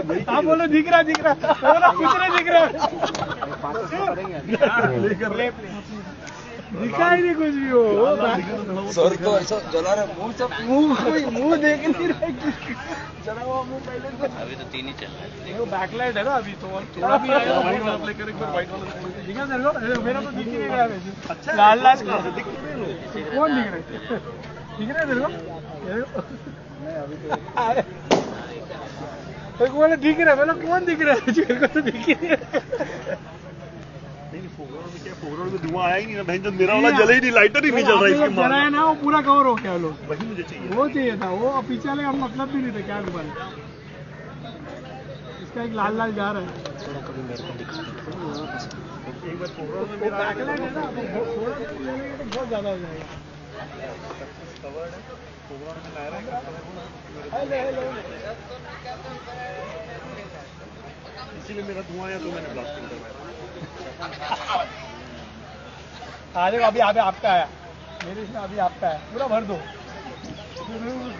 आप बोलो दिख रहा बोलो कुछ नहीं दिख रहा दिखा ही नहीं कुछ भी हो सर तो ऐसा जला रहा मुंह देख नहीं रहा जला हुआ मुंह पहले से अभी तो 3 ही चल रहा है। वो बैकलाइट है ना अभी तो थोड़ा भी आया व्हाइट वाला प्ले कर एक बार व्हाइट वाला दिखा तेरे को मेरा तो दिख ही नहीं रहा वैसे अच्छा लाल लाल दिख कौन दिख रहा है दिख रहा है तेरे को मेरे को बोला दिख रहा है बोला कौन दिख रहा है मेरे को तो दिख ही नहीं रहा फोगरोड में धुआं आया ही नहीं ना बहन, मेरा वाला जले ही नहीं, लाइटर ही नहीं जल रहा इसके जला है ना वो पूरा कवर हो गया लोग वही मुझे चाहिए। वो चाहिए था वो पीछे वाले का मतलब भी नहीं था क्या दुकान इसका एक लाल लाल जा रहा है एक बार फोगरोड में मेरा बैकलाइट है ना थोड़ा बहुत ज्यादा हो जाएगा फोगरोड में ला रहा है इसीलिए मेरा धुआं आया तो मैंने ब्लास्ट कर दिया। देखो अभी आपका आया मेरे इसमें अभी आपका है पूरा भर दो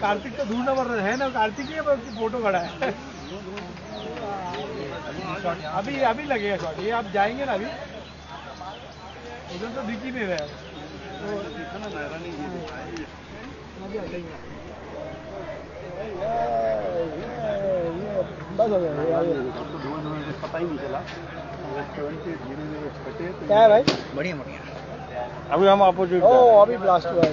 कार्तिक तो दूर न भर रहे है ना कार्तिक ही फोटो खड़ा है अभी लगेगा शॉट ये आप जाएंगे ना अभी उधर तो दिख ही नहीं रहा है देखा ना नायरा ने ये बस हो गया पता ही नहीं चला क्या है भाई बढ़िया बढ़िया। अभी हम अपोजिट अभी ब्लास्ट हुआ है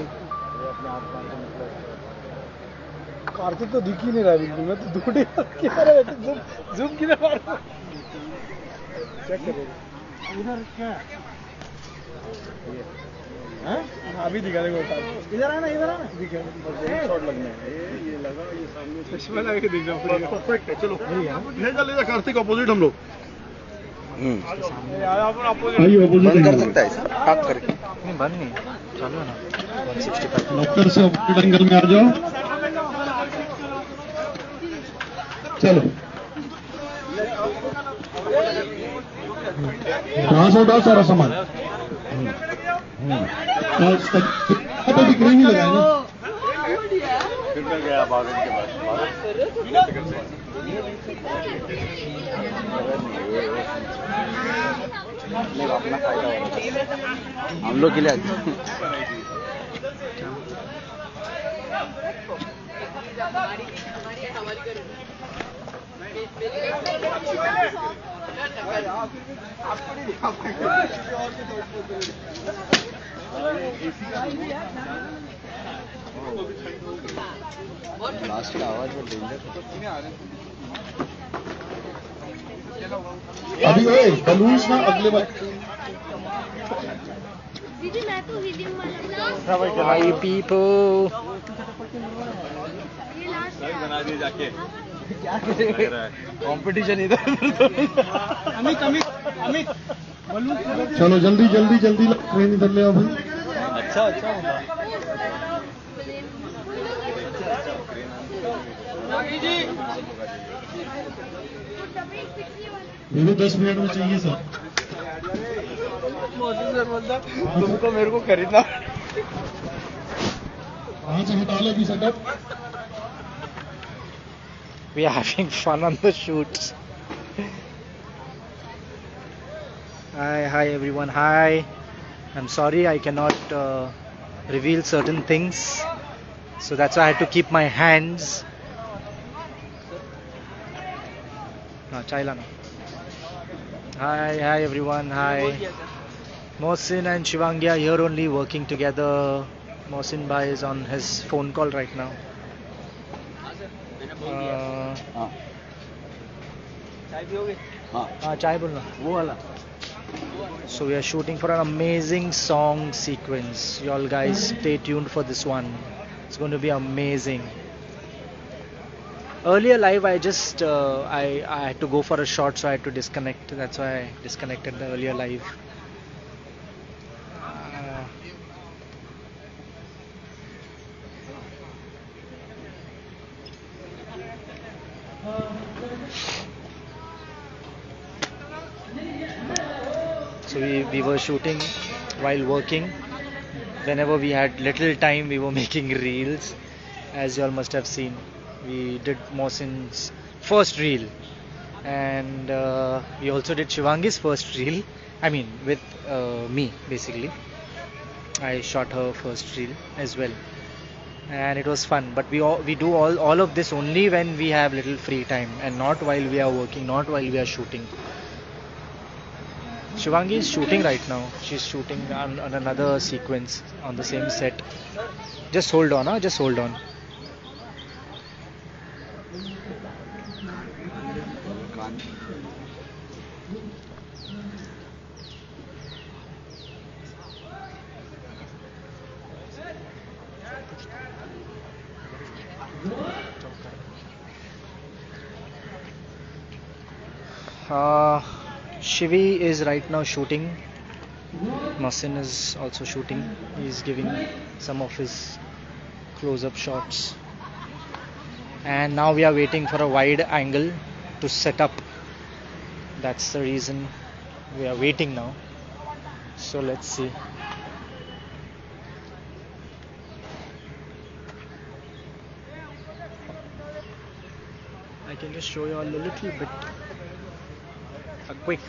कार्तिक तो दिख ही नहीं रहा बिल्कुल मैं तो दूर जूम किधर मार चेक करो इधर क्या है अभी दिखा देखो इधर आना दिखा शॉट लगना है ये लगा ये सामने चश्मा लगा के दिख जाओ परफेक्ट है। चलो ले जा कार्तिक अपोजिट हम लोग बंद कर सकता है टॉप करके नहीं बंद नहीं चालू है ना 165। डॉक्टर से अपोजिट एंगल में आ जाओ। चलो कहाँ से उठाओ सारा सामान तो दिख नहीं लगाए ना फिर मैं गया बाद के बाद अपना फायदा हो हम लोग के लिए लास्ट का आवाज में डेंजर अभी बलून्स ना अगले बार दीदी मैं तो हीलियम वाला हाय पीपल ये लास्ट बना दिए जाके कंपटीशन इधर अमित चलो जल्दी ट्रेन इधर ले आओ भाई। अच्छा मेरे 10 मिनट में चाहिए सर। तुमको मेरे को खरीदना कहाँ से हटा लो अभी setup. We are having fun on the shoots. Hi everyone. Hi. I'm sorry I cannot reveal certain things, so that's why I had to keep my hands. No, Chailana. Hi everyone. Hi. Mohsin and Shivangi are here only working together. Mohsin bhai is on his phone call right now. चाय बोलना वो वाला So we are shooting for an amazing song sequence. You all guys stay tuned for this one. It's going to be amazing. Earlier live I just I had to go for a shot, so I had to disconnect. That's why I disconnected the earlier live. So we were shooting while working. Whenever we had little time, we were making reels. As you all must have seen, we did Mohsin's first reel. and we also did Shivangi's first reel. I mean, with me basically. I shot her first reel as well, and it was fun. But we do all of this only when we have little free time, and not while we are working, not while we are shooting. Shivangi is shooting right now. She's shooting on another sequence on the same set. Just hold on, huh? Just hold on. Can't. Shivi is right now shooting. Masin is also shooting. He's giving some of his close-up shots. And now we are waiting for a wide angle to set up. That's the reason we are waiting now. So let's see. I can just show you all a little bit. A quick.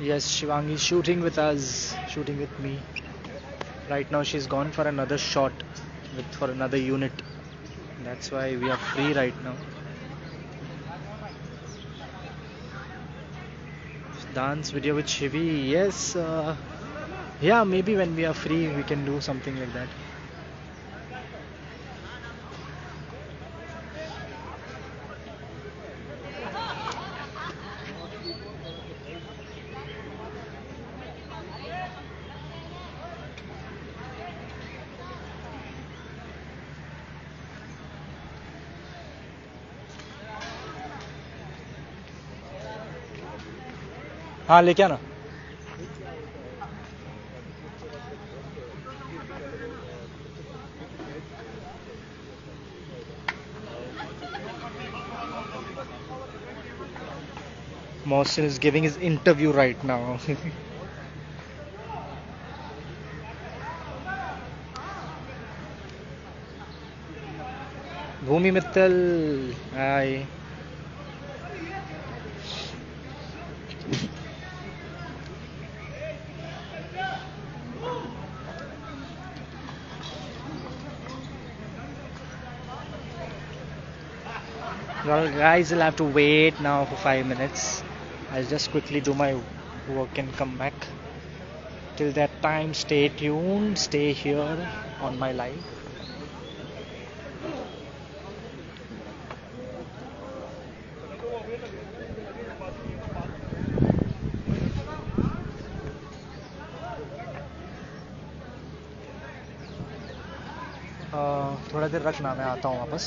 Yes, Shivangi is shooting with us, shooting with me. Right now she's gone for another shot for another unit. That's why we are free right now. Dance video with Shivi. Yes, yeah, maybe when we are free we can do something like that. हाँ लेके आना. Mohsin is giving his interview right now. Bhumi Mittal, hi. Well, guys, will have to wait now for 5 minutes. I'll just quickly do my work and come back. Till that time, stay tuned, stay here on my live. थोड़ा देर रखना मैं आता हूँ वापस.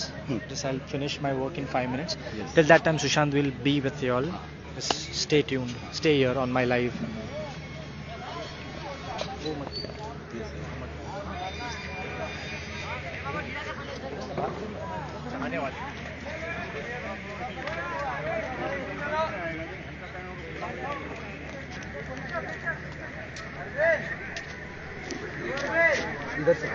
Just I'll finish my work in 5 minutes. Yes. Till that time Sushant will be with you all. Just stay tuned. Stay here on my live. इधर से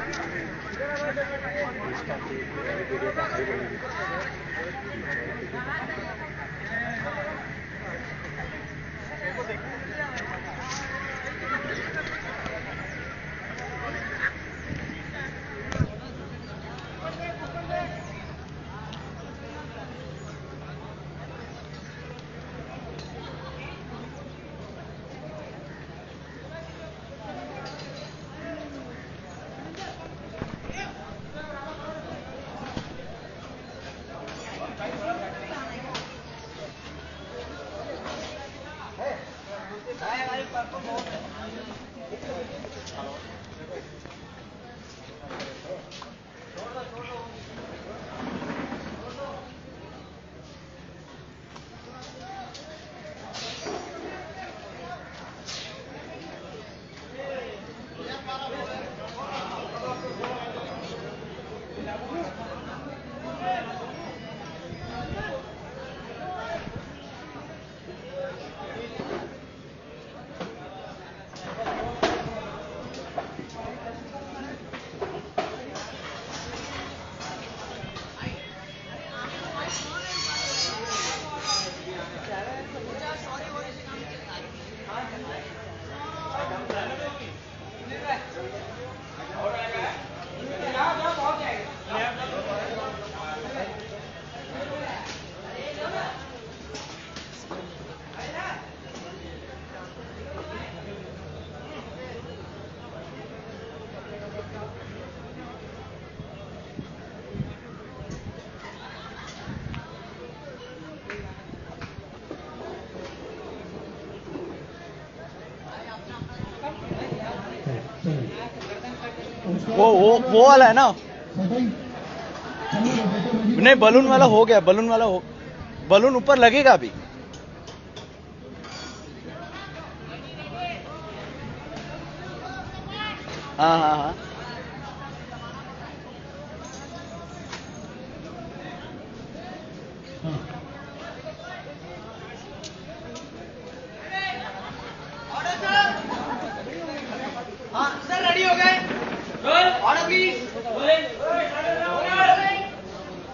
वो वाला है ना, नहीं बलून वाला हो गया, बलून वाला हो, बलून ऊपर लगेगा अभी। हाँ हाँ हाँ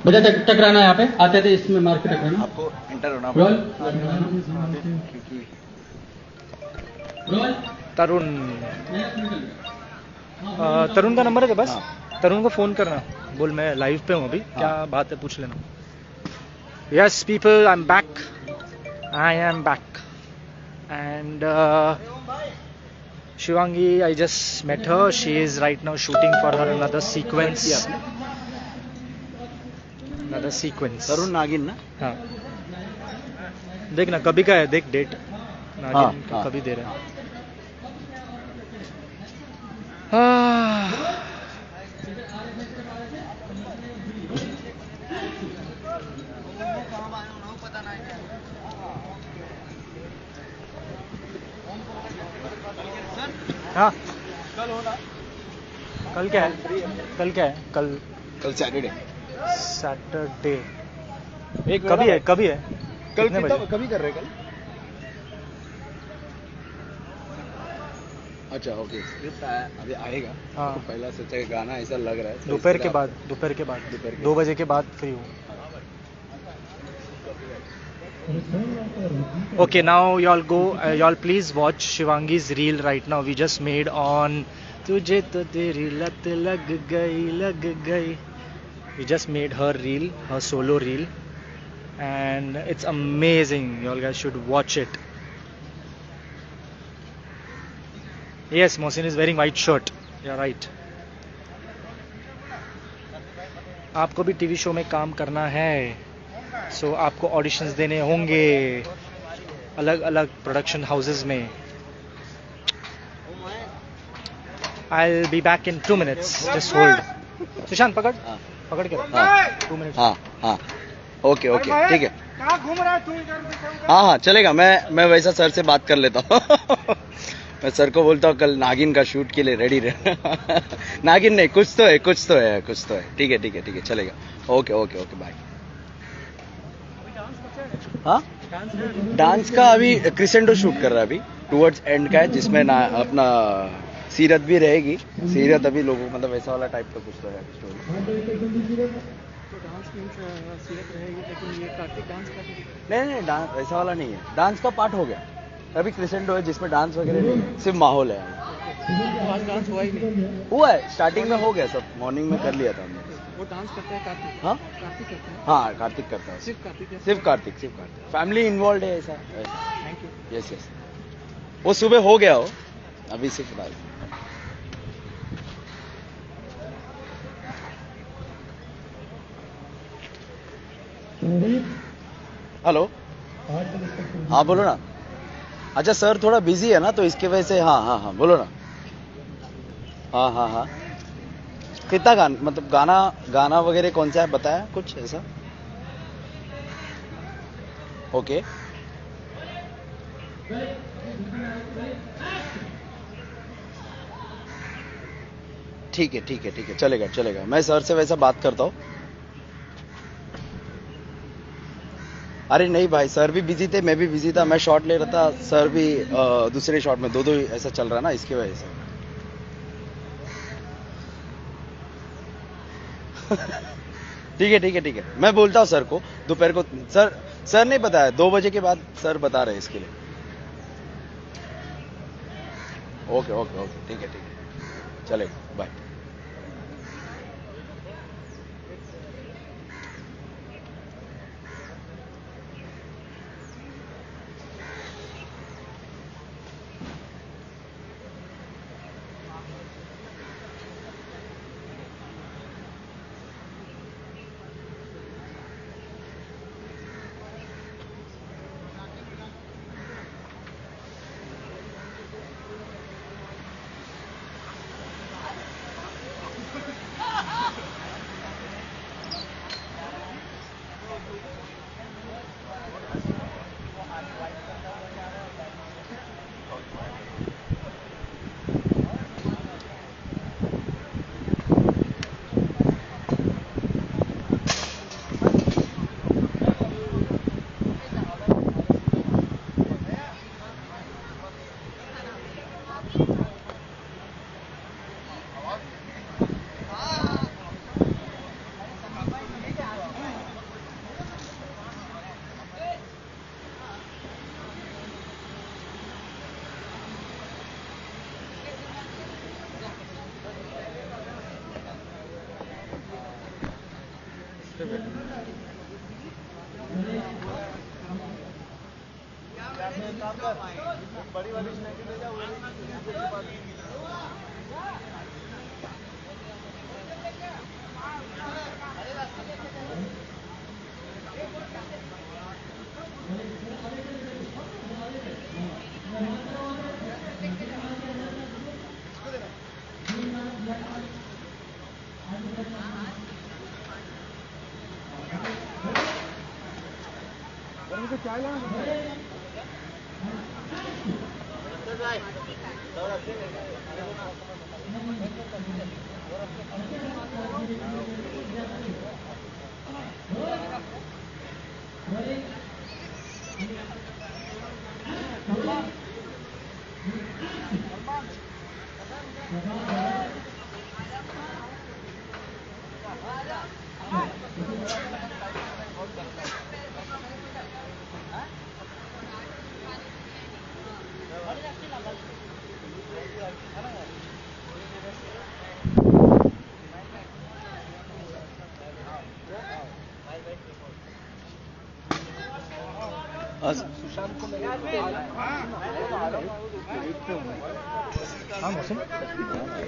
बजा टकराना है यहाँ पे आते थे, इसमें मार के टकराना। आपको इंटर होना रोल क्योंकि रोल। तरुण तरुण का नंबर है बस। तरुण को फोन करना, बोल मैं लाइव पे हूँ अभी, क्या बात है पूछ लेना। Yes people, I am back, I am back and Shivangi, I just met her. She is right now shooting for her another sequence. Another sequence. तरुण नागिन ना। हाँ देख ना कभी का है, देख डेट नागिन का हाँ। कभी दे रहा है। हाँ कल क्या है, कल क्या है, कल सैटरडे। सैटरडे कभी है, कभी है, कल कितने बजे? कभी कर रहे कल? अच्छा ओके, स्क्रिप्ट अभी आएगा। हाँ। तो पहला सोचा गाना ऐसा लग रहा है दोपहर के बाद, दोपहर के बाद 2 बजे के बाद फ्री हूँ। Okay, now y'all go, y'all please watch Shivangi's reel right now. We just made on तुझे तो तेरी लत लग गई. We just made her reel, her solo reel, and it's amazing. Y'all guys should watch it. Yes, Mohsin is wearing white shirt. You're right. आपको भी TV show में काम करना है, सो आपको ऑडिशंस देने होंगे अलग अलग प्रोडक्शन हाउसेस में. I'll be back in 2 minutes. Just hold. Sushant पकड़, पकड़ के रख. 2 minutes. हाँ हाँ ओके ओके ठीक है। कहाँ घूम रहा है तू इधर? हाँ हाँ चलेगा, मैं वैसा सर से बात कर लेता हूँ। मैं सर को बोलता हूँ कल नागिन का शूट के लिए रेडी रहना। नागिन नहीं, कुछ तो है। ठीक है चलेगा। Okay bye. हाँ डांस का अभी क्रिसेंडो शूट कर रहा है, अभी टुवर्ड्स एंड का है, जिसमें ना अपना सीरत भी रहेगी। सीरत अभी लोगों मतलब वैसा वाला टाइप का कुछ तो है स्टोरी। नहीं डांस वैसा वाला नहीं है, डांस का पार्ट हो गया। अभी क्रिसेंडो है जिसमें डांस वगैरह नहीं है, सिर्फ माहौल है। आज डांस हुआ ही नहीं। हुआ है, स्टार्टिंग में हो गया, सब मॉर्निंग में कर लिया था हमने। वो डांस करता है कार्तिक? हाँ कार्तिक करता है? हाँ कार्तिक करता है, सिर्फ कार्तिक। फैमिली इन्वॉल्व है ऐसा। Thank you. यस वो सुबह हो गया हो, अभी सिर्फ डांस। हेलो हाँ बोलो ना। अच्छा सर थोड़ा बिजी है ना, तो इसके वजह से हाँ बोलो ना। हाँ कितना गाना, मतलब गाना वगैरह कौन सा है बताया कुछ ऐसा? ओके ठीक है चलेगा। मैं सर से वैसा बात करता हूँ। अरे नहीं भाई, सर भी बिजी थे, मैं भी बिजी था, मैं शॉट ले रहा था, सर भी दूसरे शॉट में, दो ऐसा चल रहा ना, इसकी वजह से। ठीक है, मैं बोलता हूँ सर को दोपहर को। सर नहीं बताया, 2 बजे के बाद सर बता रहे हैं इसके लिए। ओके, ठीक है, चलेगा, बाय।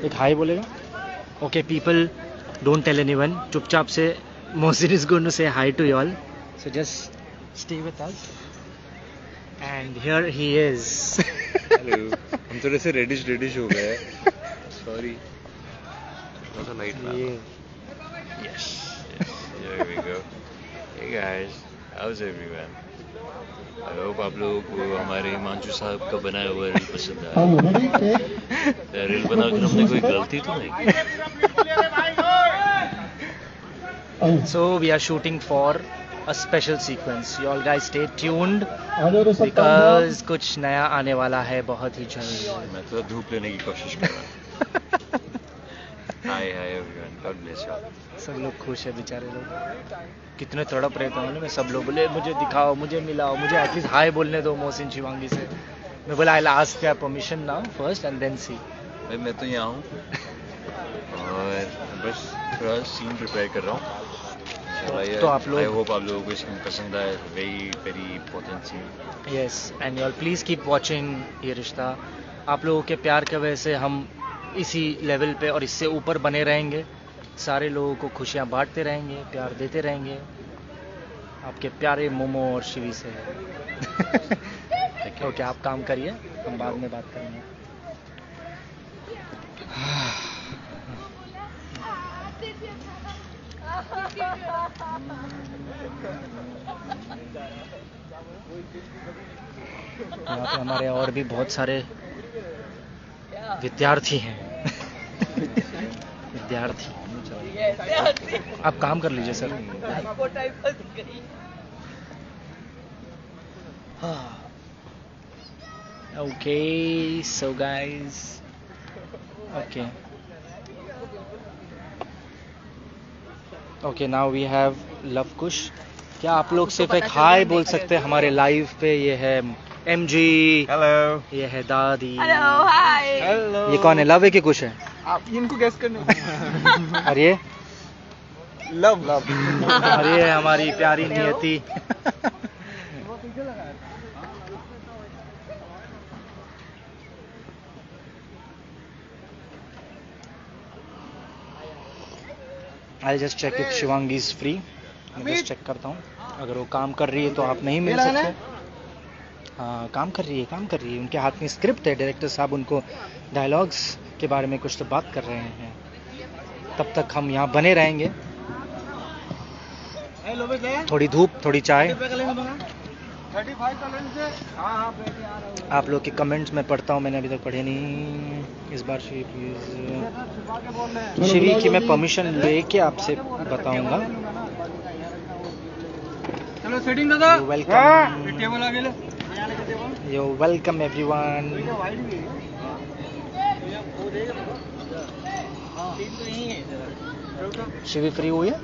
एक हाई बोलेगा? Okay people, don't tell anyone, चुपचाप से Mohsin is going to say hi to you all, so just stay with us and here he is. Hello, हम थोड़े से रेडिश हो गए, सॉरी, थोड़ा सा लाइट में। Yes, Here we go. Hey guys, how's everyone? I hope आप लोगों को हमारे हिमांशु साहब का बनाया हुआ रील पसंद आया। रील बनाकर हमने कोई गलती तो नहीं की? so we are shooting for a special sequence, you all guys stay tuned because कुछ नया आने वाला है बहुत ही जल्द। मैं तो धूप लेने की कोशिश कर रहा हूँ। Hi everyone, God bless you. सब लोग खुश है बेचारे लोग, कितने तड़प रहे थे मालूम है, सब लोग बोले मुझे दिखाओ, मुझे मिलाओ, मुझे एटलीस्ट हाय बोलने दो मोहसिन शिवांगी से। मैं बोला I ask their permission now first and then see. भाई मैं तो यहाँ हूँ और बस थोड़ा सीन प्रिपेयर कर रहा हूँ। तो आप लोग, आई होप आप लोगों को इसमें पसंद आए, very important scene. Yes and you all please keep watching ये रिश्ता। आप लोगों के प्यार की वजह से हम इसी लेवल पे और इससे ऊपर बने रहेंगे, सारे लोगों को खुशियाँ बांटते रहेंगे, प्यार देते रहेंगे, आपके प्यारे मोमो और शिवी से। ओके आप काम करिए, हम बाद में बात करेंगे। यहाँ पे हमारे और भी बहुत सारे विद्यार्थी हैं। विद्यार्थी आप काम कर लीजिए sir. Okay so guys, okay okay, now we have Luv Kush. क्या आप लोग सिर्फ एक हाय बोल सकते हैं हमारे लाइव पे? ये है एमजी, हेलो, ये है दादी। हेलो, हाय। हेलो। ये कौन है, लव है कि कुश है? आप इनको गैस करने। और ये लव। और ये है हमारी प्यारी Niyati. I just check if Shivangi is free. मैं जस्ट चेक करता हूँ, अगर वो काम कर रही है तो आप नहीं मिल सकते। हाँ, काम कर रही है। उनके हाथ में स्क्रिप्ट है, डायरेक्टर साहब उनको डायलॉग्स के बारे में कुछ तो बात कर रहे हैं। तब तक हम यहाँ बने रहेंगे। थोड़ी धूप, थोड़ी चाय। आप लोग के कमेंट्स में पढ़ता हूँ, मैंने अभी तक पढ़े नहीं। इस बार शिवी प्लीज, शिवी की मैं परमिशन लेके आपसे बताऊंगा। चलो सेटिंग दादा। वेलकम, टेबल आ गेले। यो वेलकम एवरीवन। शिवी फ्री हुई है?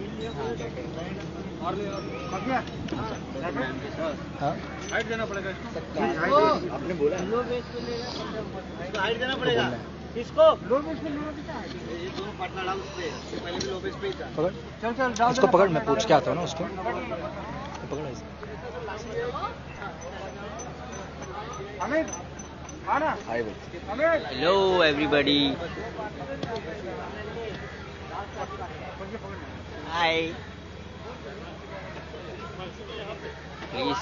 हाँ, हाइट देना पड़ेगा इसको। आपने बोला हाइट देना पड़ेगा इसको। लो बेस पे ये दोनों पार्टनर डाल उस पे, पहले भी लो बेस पे ही था। पकड़, चल डाल इसको पकड़, मैं पूछ के आता हूँ ना उसको। पकड़ ऐसे। अमित आना। हाय बोल। Amit hello everybody. Hi. Please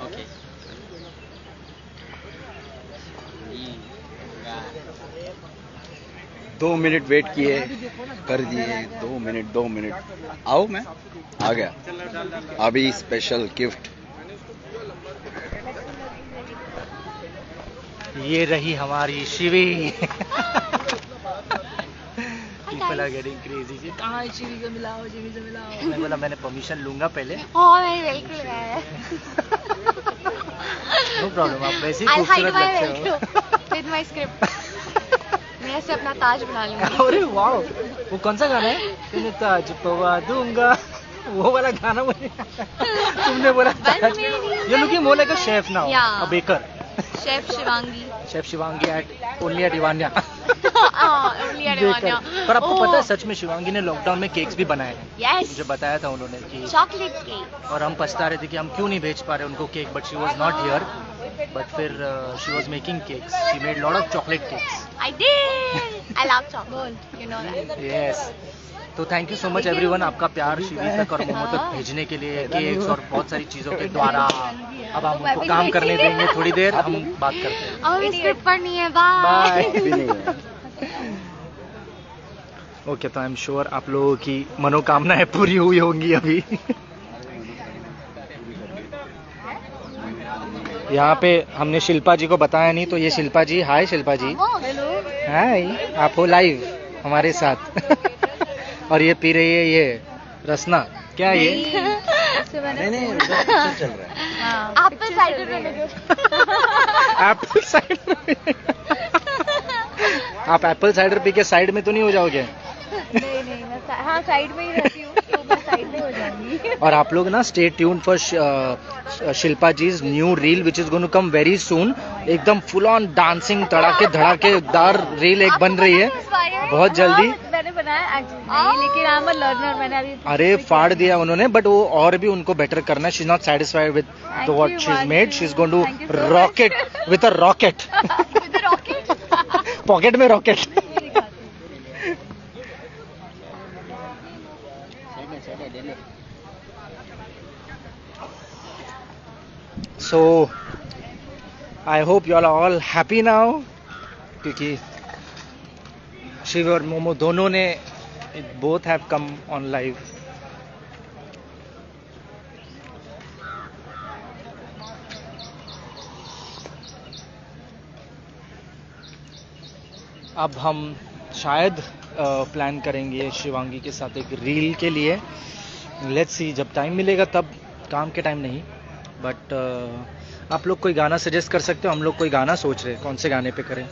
okay. 2 minute wait किए, कर दिए। 2 मिनट। आओ, मैं आ गया। अभी स्पेशल गिफ्ट। ये रही हमारी Shivi. People are getting crazy। कहाँ है शिवी को मिलाओ, शिवी से मिलाओ। मैं बोला मैंने परमिशन लूंगा पहले। मैंने बिल्कुल है। नो प्रॉब्लम, आप वैसे ही I'll hide खूबसूरत my लगते हो। with my script। मैं ऐसे अपना ताज बना लूंगी। अरे वाह, वो कौन सा गाना है? तुम्हें ताज पवा दूंगा, वो वाला गाना मुझे तुमने बोला ताज। ये looking more like a chef now, Yeah. A baker. Chef Shivangi. Chef Shivangi at only at Ivania. Only at Ivania। पर आपको Oh, पता है सच में शिवांगी ने लॉकडाउन में केक्स भी बनाए हैं। Yes। मुझे बताया था उन्होंने कि, चॉकलेट केक। और हम पछता रहे थे कि हम क्यों नहीं भेज पा रहे उनको cake, but she was not here. But फिर she was making cakes, she made lot of chocolate cakes. I did। I love chocolate। You know that। Yes, तो thank you so much everyone, आपका प्यार शिवी तक और मोमो तक भेजने के लिए, केक्स और बहुत सारी चीज़ों के द्वारा। अब हम उनको काम करने देंगे, थोड़ी देर हम बात करते हैं। अब स्क्रिप्ट पढ़नी है। बाय। भी नहीं है। ओके, तो आई एम श्योर आप लोगों की मनोकामनाएं पूरी हुई होंगी अभी। यहाँ पे हमने शिल्पा जी को बताया नहीं, तो ये शिल्पा जी। हाय शिल्पा जी। हेलो। हाय, आप हो लाइव हमारे साथ। और ये पी रही है ये रसना। क्या है ये? नहीं, उधर चल रहा है। Apple cider vinegar. Apple cider. आप एप्पल साइडर पी के साइड में तो नहीं हो जाओगे? नहीं, मैं हाँ साइड में ही रहती हूँ, तो मैं साइड में हो जाऊंगी। और आप लोग ना stay tune for Shilpa ji's new reel which is going to come very soon. एकदम फुल ऑन डांसिंग धड़ाकेदार रील एक बन रही है बहुत जल्दी। मैंने बनाया एक्चुअली, लेकिन आई एम अ लर्नर। मैंने अभी अरे फाड़ दिया उन्होंने, बट वो और भी उनको बेटर करना है। She is not satisfied with what she is made, she is going to rocket with a rocket. Pocket में rocket. So I hope you all are all happy now, क्योंकि शिव और मोमो दोनों ने both have come on live। अब हम शायद plan करेंगे शिवांगी के साथ एक रील के लिए। लेट्स सी, जब टाइम मिलेगा तब, काम के टाइम नहीं। बट आप लोग कोई गाना सजेस्ट कर सकते हो? हम लोग कोई गाना सोच रहे हैं, कौन से गाने पे करें?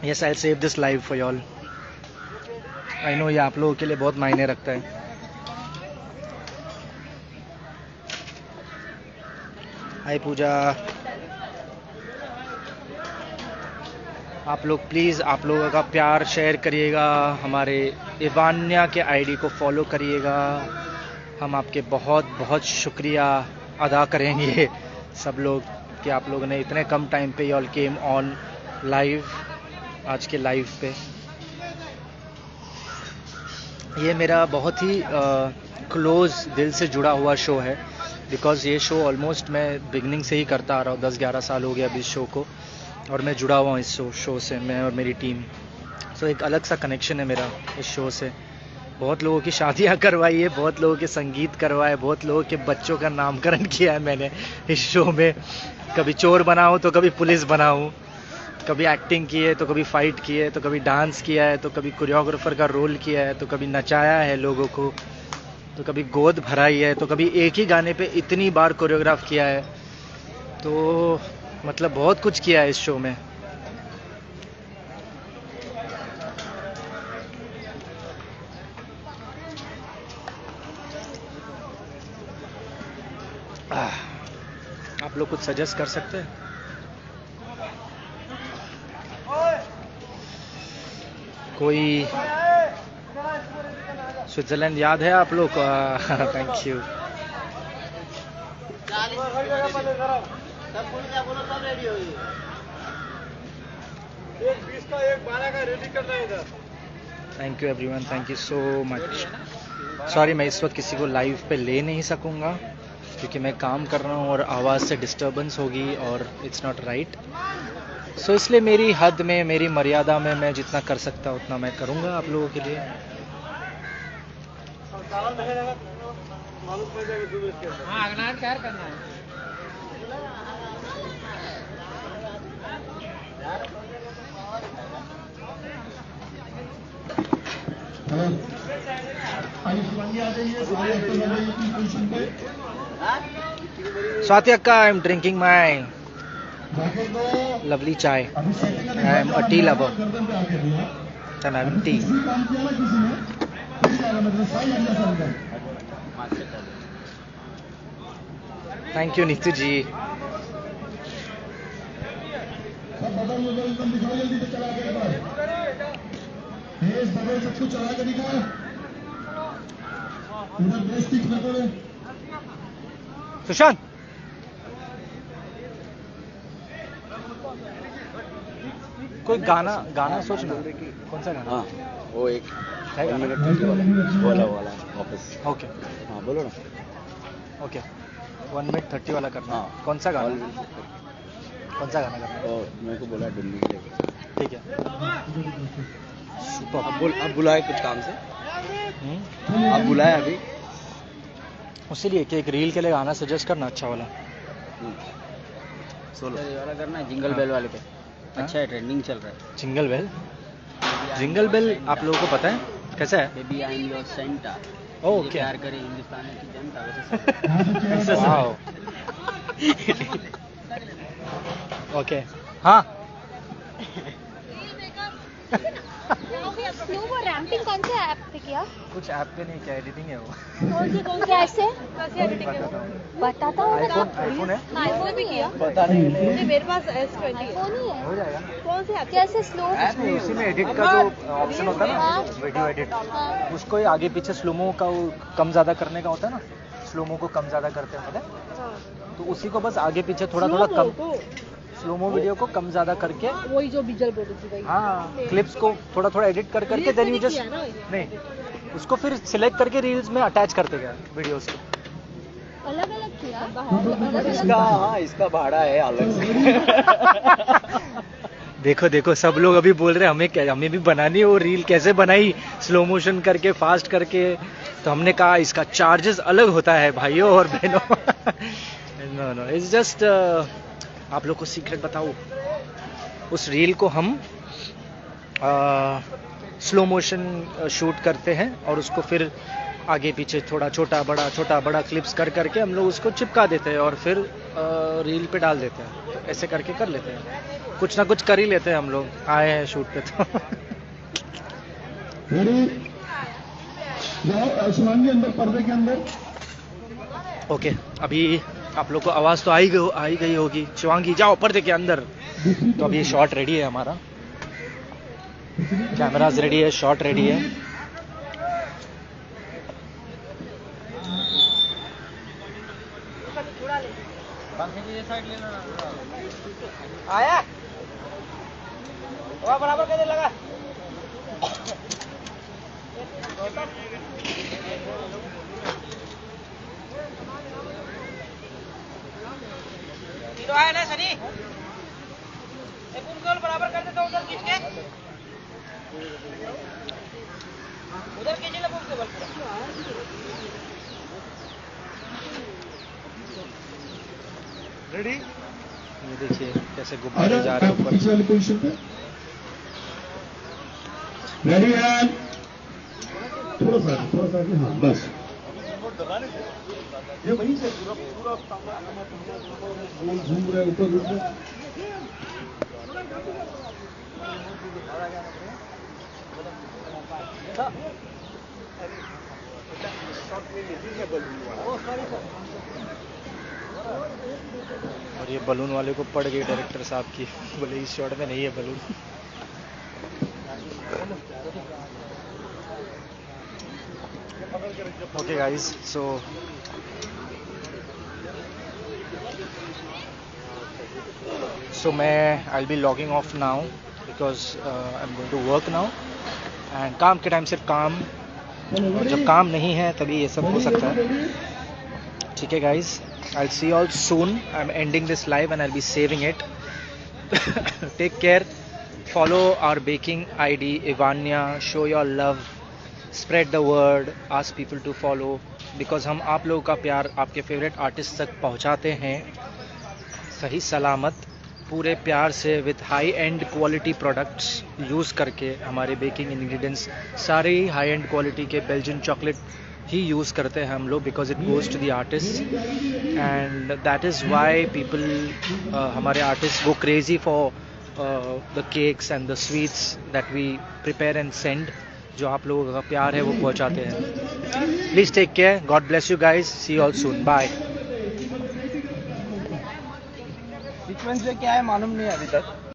Yes, I save this live for you all. I know ये आप लोगों के लिए बहुत मायने रखता है। हाय पूजा, आप लोग प्लीज़ आप लोगों का प्यार शेयर करिएगा, हमारे इवान्या के आईडी को फॉलो करिएगा। हम आपके बहुत बहुत शुक्रिया अदा करेंगे सब लोग कि आप लोगों ने इतने कम टाइम पे यॉल केम ऑन लाइव, आज के लाइव पे। ये मेरा बहुत ही क्लोज दिल से जुड़ा हुआ शो है, बिकॉज़ ये शो ऑलमोस्ट मैं बिगनिंग से ही करता आ रहा हूँ। 10-11 साल हो गया अभी इस शो को, और मैं जुड़ा हुआ हूँ इस शो से, मैं और मेरी टीम। सो एक अलग सा कनेक्शन है मेरा इस शो से। बहुत लोगों की शादियाँ करवाई है, बहुत लोगों के संगीत करवाए, बहुत लोगों के बच्चों का नामकरण किया है मैंने इस शो में। कभी चोर बना हूँ तो कभी पुलिस बना हूँ, कभी एक्टिंग की है तो कभी फाइट की है, तो कभी डांस किया है, तो कभी कोरियोग्राफर का रोल किया है, तो कभी नचाया है लोगों को, तो कभी गोद भराई है, तो कभी एक ही गाने पे इतनी बार कोरियोग्राफ किया है। तो मतलब बहुत कुछ किया है इस शो में। आप लोग कुछ सजेस्ट कर सकते हैं? कोई स्विट्जरलैंड याद है आप लोग को? Thank you. Thank you everyone, thank you so much. Sorry मैं इस वक्त किसी को लाइव पे ले नहीं सकूंगा क्योंकि मैं काम कर रहा हूँ और आवाज़ से डिस्टर्बेंस होगी और इट्स नॉट राइट। सो इसलिए मेरी हद में, मेरी मर्यादा में मैं जितना कर सकता उतना मैं करूँगा आप लोगों के लिए। स्वाति अक्का, I am drinking my lovely chai. I am a tea lover. I'm having tea. Thank you Neetu ji. Sushant, कोई गाना सोचना, कौन सा गाना? हाँ वो एक है गाना? 1 मिनट 30 वाला ऑफिस। ओके हाँ बोलो ना। ओके 1 मिनट 30 वाला करना। हाँ। कौन सा गाना? कौन सा गाना करना? तो मेरे को बोला दिल्ली के लिए। ठीक है, सुपर। आप बुलाए कुछ काम से? आप बुलाए अभी? उसीलिए कि एक रील के लिए गाना सजेस्ट करना अच्छा वाला। सोलो वाला करना है, जिंगल बेल वाले पे। अच्छा है, ट्रेंडिंग चल रहा है। Jingle bell? जिंगल बेल आप लोगों को पता है कैसा है? Baby I am your Santa. Okay, प्यार करे हिंदुस्तान की जनता, वैसे वाओ। ओके हाँ। स्लो वो रैम्पिंग कौन से ऐप पे किया? कुछ ऐप पे नहीं किया, एडिटिंग है वो। कैसे एडिटिंग है? बताता हूँ ना। आईफोन है? आईफोन भी किया? पता नहीं, मेरे पास S20 आईफोन ही है। हो जाएगा। कौन से ऐप? कैसे स्लो? ऐप नहीं, उसी में एडिट का जो ऑप्शन होता है ना, वीडियो एडिट, उसको ही आगे पीछे स्लोमो का वो कम ज़्यादा करने का होता है ना, स्लोमो को कम ज़्यादा करते हैं पता है? तो उसी को बस आगे पीछे थोड़ा थोड़ा कम, स्लोमो वीडियो को कम ज़्यादा करके, वही जो बीजल बोल रही थी। हाँ, क्लिप्स को थोड़ा थोड़ा एडिट कर करके देन यू जस्ट नहीं, उसको फिर सिलेक्ट करके रील्स में अटैच करते गया वीडियोस को। अलग अलग किया? इसका, हाँ इसका भाड़ा है अलग से। देखो देखो सब लोग अभी बोल रहे हैं हमें भी बनानी है वो रील। कैसे बनाई? स्लो मोशन करके, फास्ट करके। तो हमने कहा इसका चार्जेस अलग होता है भाइयों और बहनों। नो नो, इट्स जस्ट आप लोग को सीक्रेट बताऊं, उस रील को हम स्लो मोशन शूट करते हैं और उसको फिर आगे पीछे थोड़ा छोटा बड़ा क्लिप्स कर करके हम लोग उसको चिपका देते हैं और फिर रील पे डाल देते हैं। तो ऐसे करके कर लेते हैं, कुछ ना कुछ कर ही लेते हैं हम लोग, आए हैं शूट पे तो। रेडी, जाओ शिवांगी अंदर, पर्दे के अंदर। ओके, अभी आप लोग को आवाज़ तो आई गई होगी। शिवांगी जाओ पर्दे के अंदर। तो अभी शॉट रेडी है हमारा, कैमराज रेडी है, शॉट रेडी है। आया बराबर कैसे लगा? हीरो आया ना सनी, एक बराबर कर देता हूँ उधर खींच के, उधर खींचे ना पूरा बल पूरा। रेडी, ये देखिए कैसे गुब्बारे जा रहे हैं ऊपर। पीछे वाली पोजीशन पे रेडी है, थोड़ा सा हाँ बस, ये वहीं से पूरा घूम रहा है ऊपर ऊपर। और ये बलून वाले को पड़ गई डायरेक्टर साहब की, बोले इस शॉट में नहीं है balloon. Okay guys, so I'll be logging off now because I'm going to work now, and काम के टाइम सिर्फ काम, और जब काम नहीं है तभी ये सब हो सकता है। ठीक है guys, I'll see you all soon. I'm ending this live and I'll be saving it. Take care. Follow our baking ID Ivania. Show your love. Spread the word. Ask people to follow because हम आप लोगों का प्यार आपके favourite artist तक पहुंचाते हैं सही सलामत, पूरे प्यार से, with high end quality products use करके। हमारे बेकिंग इंग्रेडिएंट्स सारे ही हाई एंड क्वालिटी के बेल्जियन चॉकलेट ही यूज़ करते हैं हम लोग, because it goes to the artist, and that is why people, हमारे artist go crazy for the cakes and the sweets that we prepare and send. जो आप लोगों का प्यार है वो पहुंचाते हैं। Please take care, God bless you guys, C you all soon, bye. Sequence में क्या है मालूम नहीं अभी तक।